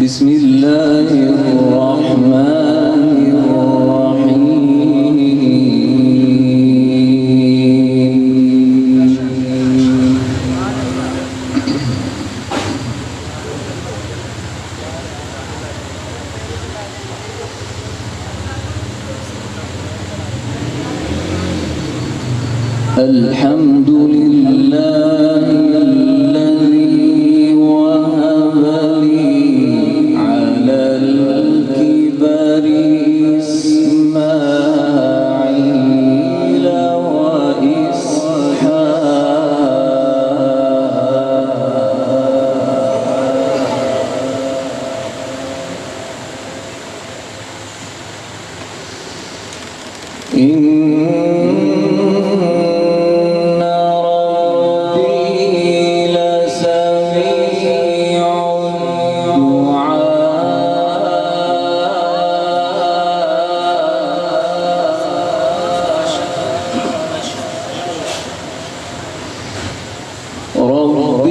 بسم الله الرحمن الرحيم. الحمد لله الذي وهب لي على الكبر إسماعيل وإسحاق رب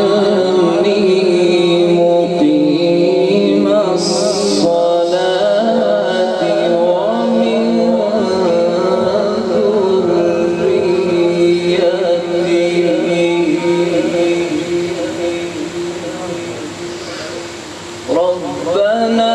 اجعلني مقيم الصلاة ومن ذريتي ربنا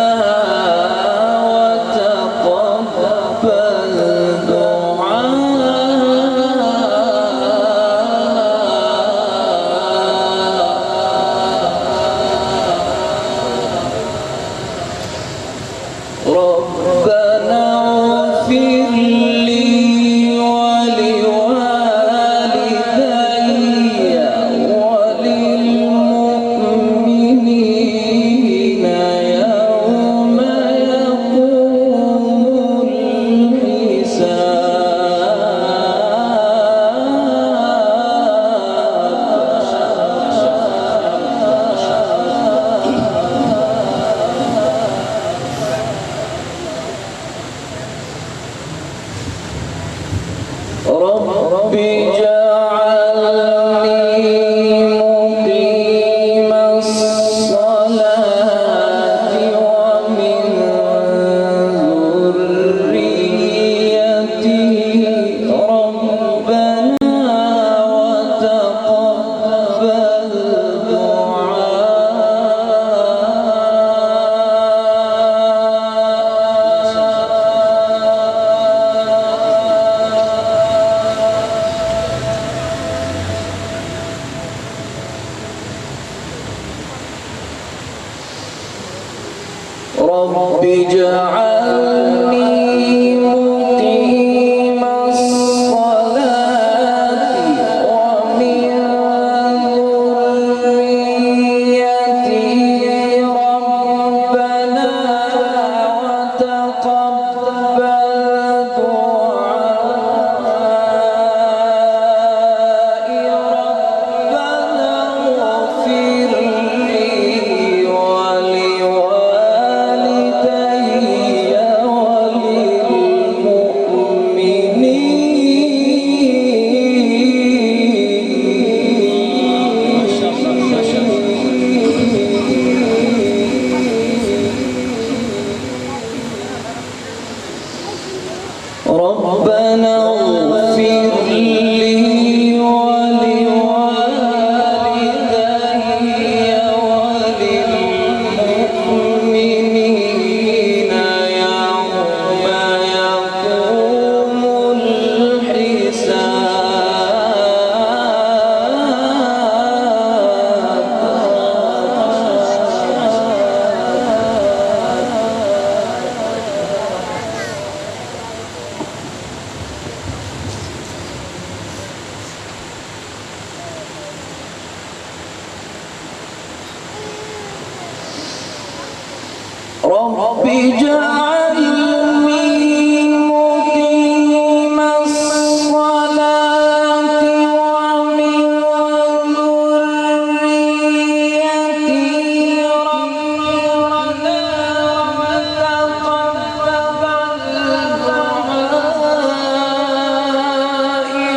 ربنا اغفر لي ولوالدي وللمؤمنين يوم يقوم رب اجعلني مقيم الصلاة ومن ذريتي ربنا وتقبل رب اجعلني مقيم الصلاة ومن ذريتي ربنا وتقبل دعائي ربنا اغفر لي ربنا اغفر لي ولوالدي وللمؤمنين يوم يقوم رب اجعلني مقيم الصلاة ومن ذريتي ربنا وتقبل دعائي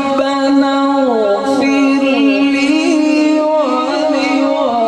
ربنا اغفر لي ولوالدي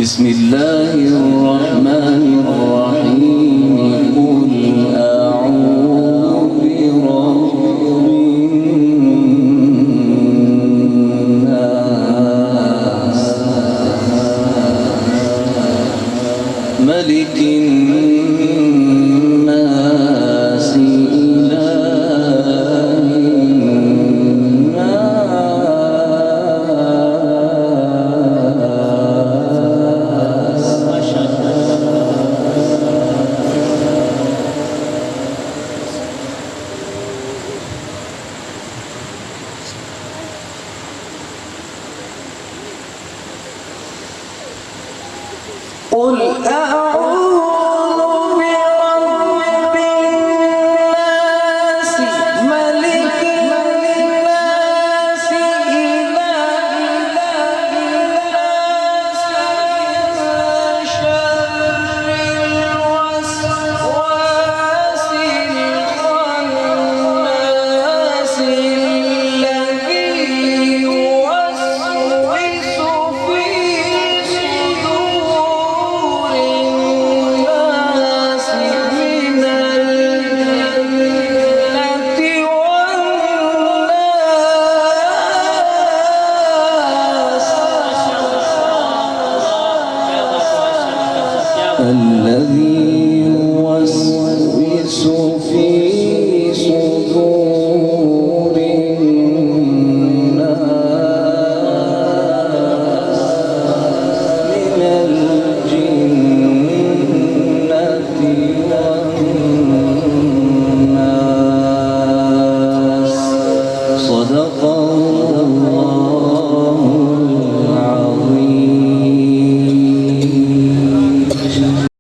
بسم الله الرحمن الرحيم قل أعوذ برب الناس ملك الناس إله قل أعوذ برب الناس ملك الناس إله الناس من شر الوسواس الخناس الذي يوسوس في صدور الناس من الجنة والناس. الذي